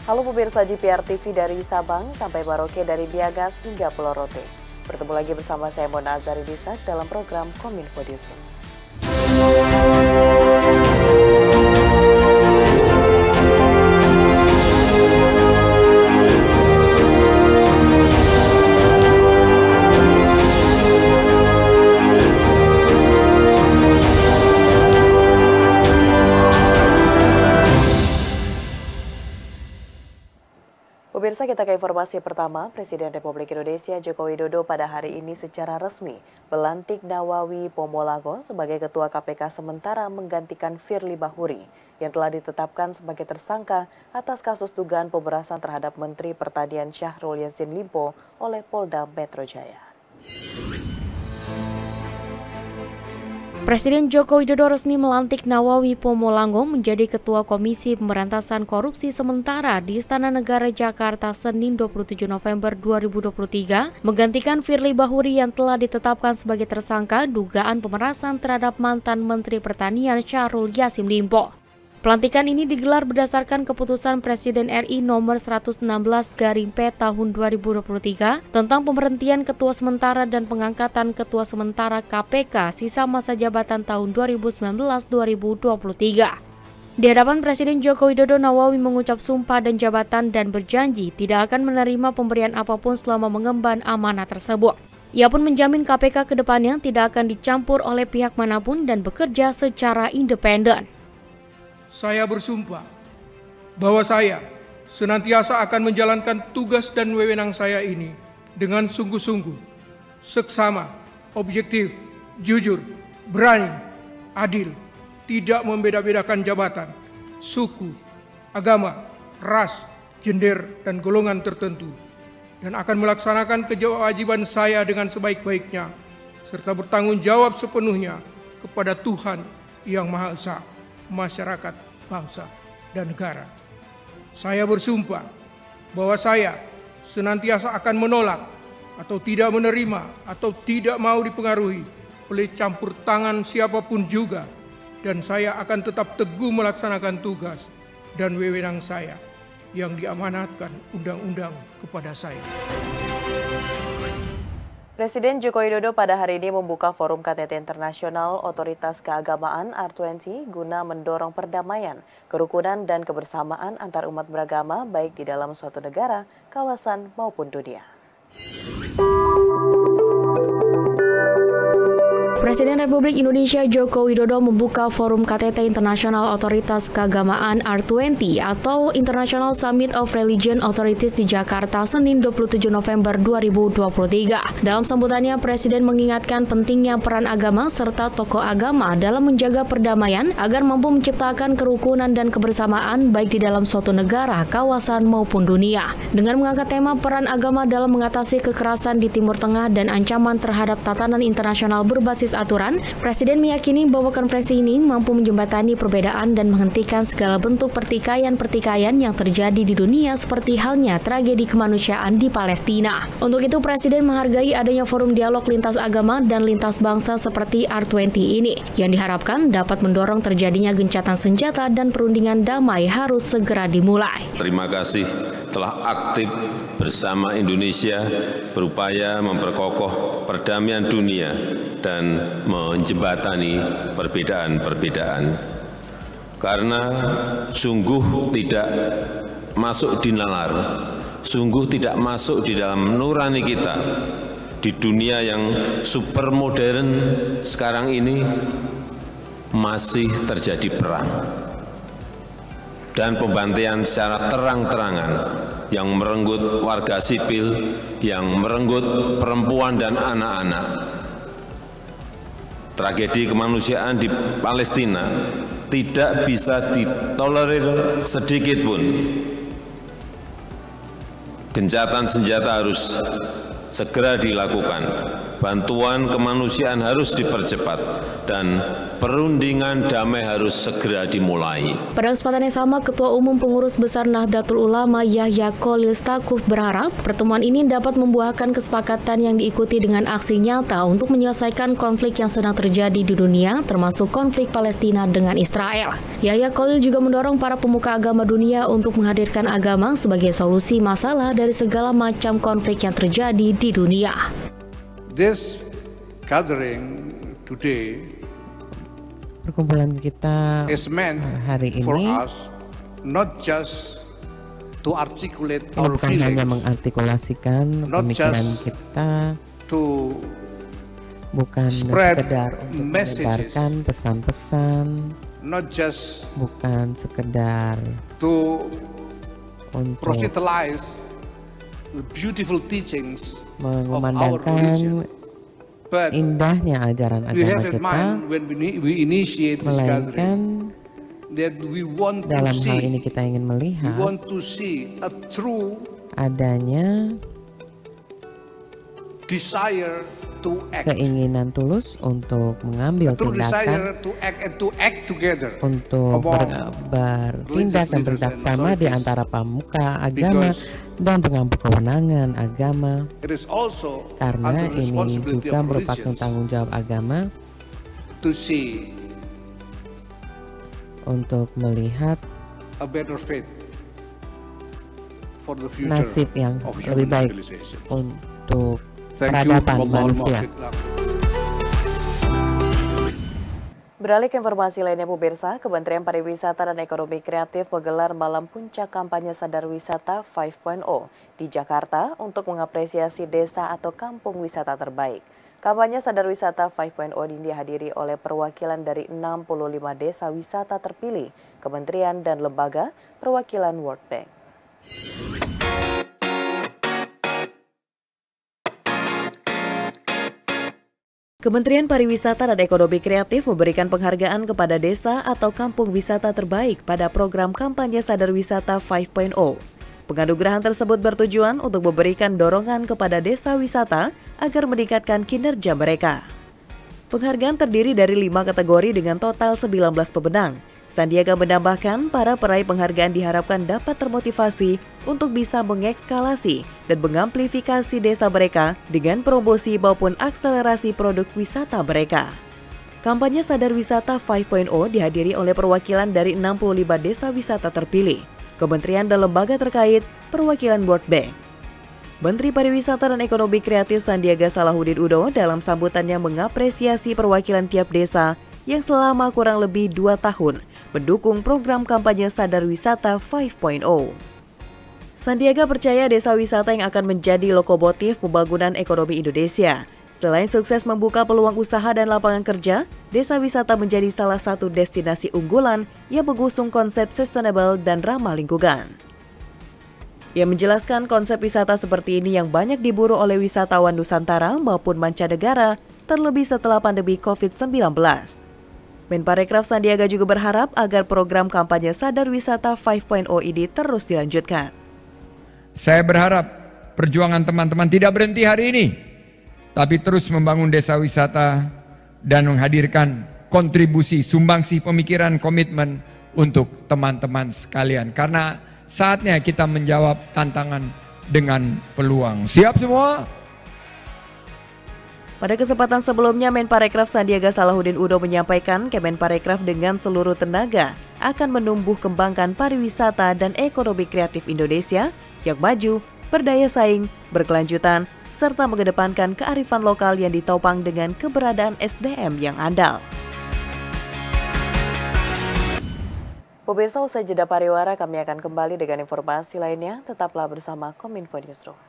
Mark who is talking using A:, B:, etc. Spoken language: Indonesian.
A: Halo pemirsa GPR TV dari Sabang sampai Merauke, dari Biagas hingga Pulau Rote. Bertemu lagi bersama saya Mona Azari Disak dalam program Kominfo Newsroom. Pemirsa, kita ke informasi pertama. Presiden Republik Indonesia Joko Widodo pada hari ini secara resmi melantik Nawawi Pomolango sebagai Ketua KPK sementara menggantikan Firly Bahuri yang telah ditetapkan sebagai tersangka atas kasus dugaan pemerasan terhadap Menteri Pertanian Syahrul Yassin Limpo oleh Polda Metro Jaya.
B: Presiden Joko Widodo resmi melantik Nawawi Pomolango menjadi Ketua Komisi Pemberantasan Korupsi sementara di Istana Negara Jakarta Senin 27 November 2023, menggantikan Firly Bahuri yang telah ditetapkan sebagai tersangka dugaan pemerasan terhadap mantan Menteri Pertanian Syahrul Yassin Limpo. Pelantikan ini digelar berdasarkan keputusan Presiden RI nomor 116/P tahun 2023 tentang pemberhentian Ketua Sementara dan pengangkatan Ketua Sementara KPK sisa masa jabatan tahun 2019-2023. Di hadapan Presiden Joko Widodo, Nawawi mengucap sumpah dan jabatan dan berjanji tidak akan menerima pemberian apapun selama mengemban amanah tersebut. Ia pun menjamin KPK ke depannya tidak akan dicampur oleh pihak manapun dan bekerja secara independen.
C: Saya bersumpah bahwa saya senantiasa akan menjalankan tugas dan wewenang saya ini dengan sungguh-sungguh, seksama, objektif, jujur, berani, adil, tidak membeda-bedakan jabatan, suku, agama, ras, gender, dan golongan tertentu, dan akan melaksanakan kewajiban saya dengan sebaik-baiknya, serta bertanggung jawab sepenuhnya kepada Tuhan Yang Maha Esa, masyarakat, bangsa, dan negara. Saya bersumpah bahwa saya senantiasa akan menolak atau tidak menerima atau tidak mau dipengaruhi oleh campur tangan siapapun juga, dan saya akan tetap teguh melaksanakan tugas dan wewenang saya yang diamanatkan undang-undang kepada saya.
A: Presiden Joko Widodo pada hari ini membuka forum KTT Internasional Otoritas Keagamaan R20 guna mendorong perdamaian, kerukunan, dan kebersamaan antar umat beragama baik di dalam suatu negara, kawasan, maupun dunia.
B: Presiden Republik Indonesia Joko Widodo membuka forum KTT Internasional Otoritas Keagamaan R20 atau International Summit of Religion Authorities di Jakarta Senin 27 November 2023. Dalam sambutannya, Presiden mengingatkan pentingnya peran agama serta tokoh agama dalam menjaga perdamaian agar mampu menciptakan kerukunan dan kebersamaan baik di dalam suatu negara, kawasan, maupun dunia. Dengan mengangkat tema peran agama dalam mengatasi kekerasan di Timur Tengah dan ancaman terhadap tatanan internasional berbasis aturan, Presiden meyakini bahwa konferensi ini mampu menjembatani perbedaan dan menghentikan segala bentuk pertikaian-pertikaian yang terjadi di dunia seperti halnya tragedi kemanusiaan di Palestina. Untuk itu, Presiden menghargai adanya forum dialog lintas agama dan lintas bangsa seperti R20 ini, yang diharapkan dapat mendorong terjadinya gencatan senjata dan perundingan damai harus segera dimulai.
D: Terima kasih telah aktif bersama Indonesia berupaya memperkokoh perdamaian dunia dan menjembatani perbedaan-perbedaan. Karena sungguh tidak masuk di nalar, sungguh tidak masuk di dalam nurani kita. Di dunia yang super modern sekarang ini masih terjadi perang dan pembantaian secara terang-terangan yang merenggut warga sipil, yang merenggut perempuan dan anak-anak. Tragedi kemanusiaan di Palestina tidak bisa ditolerir sedikit pun. Gencatan senjata harus segera dilakukan bantuan kemanusiaan harus dipercepat, dan perundingan damai harus segera dimulai.
B: Pada kesempatan yang sama, Ketua Umum Pengurus Besar Nahdlatul Ulama Yahya Khalil Stakuf berharap pertemuan ini dapat membuahkan kesepakatan yang diikuti dengan aksi nyata untuk menyelesaikan konflik yang sedang terjadi di dunia, termasuk konflik Palestina dengan Israel. Yahya Khalil juga mendorong para pemuka agama dunia untuk menghadirkan agama sebagai solusi masalah dari segala macam konflik yang terjadi di dunia.
E: This gathering today
F: perkumpulan kita
E: is meant
F: hari
E: for
F: ini
E: us not just to articulate
F: ini
E: our
F: bukan hanya
E: feelings,
F: mengartikulasikan
E: not
F: pemikiran
E: just
F: kita,
E: to
F: bukan
E: spread
F: sekedar untuk
E: messages,
F: menyebarkan pesan-pesan,
E: not just
F: bukan sekedar
E: to
F: untuk
E: proselytize the beautiful teachings of our
F: mengumandangkan
E: religion, but
F: indahnya ajaran
E: we
F: agama
E: have in
F: kita,
E: mind when we initiate this
F: melainkan
E: gathering that we want to
F: dalam hal ini
E: see,
F: kita ingin
E: we
F: melihat
E: want to see a true
F: adanya
E: desire to act,
F: keinginan tulus untuk mengambil
E: a true
F: tindakan,
E: desire to act and to act together
F: untuk
E: among
F: bertindak dan
E: leaders and
F: berdaksama di
E: authorities.
F: antara pemuka agama
E: Because
F: dan pengampu kewenangan agama,
E: it is also
F: karena
E: under
F: ini
E: responsibility
F: juga
E: of
F: merupakan
E: religions
F: tanggung jawab agama
E: to see
F: untuk melihat
E: a better fate for the future
F: nasib yang
E: of
F: lebih
E: human
F: baik
E: civilizations.
F: untuk
E: Thank you.
F: peradaban
E: Wallahul
F: manusia.
E: muwaffiq.
A: Beralih ke informasi lainnya, pemirsa, Kementerian Pariwisata dan Ekonomi Kreatif menggelar malam puncak kampanye Sadar Wisata 5.0 di Jakarta untuk mengapresiasi desa atau kampung wisata terbaik. Kampanye Sadar Wisata 5.0 ini dihadiri oleh perwakilan dari 65 desa wisata terpilih, kementerian dan lembaga perwakilan World Bank. Kementerian Pariwisata dan Ekonomi Kreatif memberikan penghargaan kepada desa atau kampung wisata terbaik pada program kampanye Sadar Wisata 5.0. Penganugerahan tersebut bertujuan untuk memberikan dorongan kepada desa wisata agar meningkatkan kinerja mereka. Penghargaan terdiri dari 5 kategori dengan total 19 pemenang. Sandiaga menambahkan para peraih penghargaan diharapkan dapat termotivasi untuk bisa mengekskalasi dan mengamplifikasi desa mereka dengan promosi maupun akselerasi produk wisata mereka. Kampanye Sadar Wisata 5.0 dihadiri oleh perwakilan dari 65 desa wisata terpilih, kementerian dan lembaga terkait, perwakilan World Bank. Menteri Pariwisata dan Ekonomi Kreatif Sandiaga Salahuddin Uno dalam sambutannya mengapresiasi perwakilan tiap desa yang selama kurang lebih 2 tahun mendukung program kampanye Sadar Wisata 5.0. Sandiaga percaya desa wisata yang akan menjadi lokomotif pembangunan ekonomi Indonesia. Selain sukses membuka peluang usaha dan lapangan kerja, desa wisata menjadi salah satu destinasi unggulan yang mengusung konsep sustainable dan ramah lingkungan. Ia menjelaskan konsep wisata seperti ini yang banyak diburu oleh wisatawan Nusantara maupun mancanegara, terlebih setelah pandemi COVID-19. Menparekraf Sandiaga juga berharap agar program kampanye Sadar Wisata 5.0 ini terus dilanjutkan.
G: Saya berharap perjuangan teman-teman tidak berhenti hari ini, tapi terus membangun desa wisata dan menghadirkan kontribusi, sumbangsih pemikiran, komitmen untuk teman-teman sekalian. Karena saatnya kita menjawab tantangan dengan peluang. Siap semua?
A: Pada kesempatan sebelumnya, Menparekraf Sandiaga Salahuddin Uno menyampaikan Kemenparekraf dengan seluruh tenaga akan menumbuh kembangkan pariwisata dan ekonomi kreatif Indonesia yang maju, berdaya saing, berkelanjutan, serta mengedepankan kearifan lokal yang ditopang dengan keberadaan SDM yang andal. Pemirsa, usai jeda pariwara, kami akan kembali dengan informasi lainnya. Tetaplah bersama Kominfo Newsroom.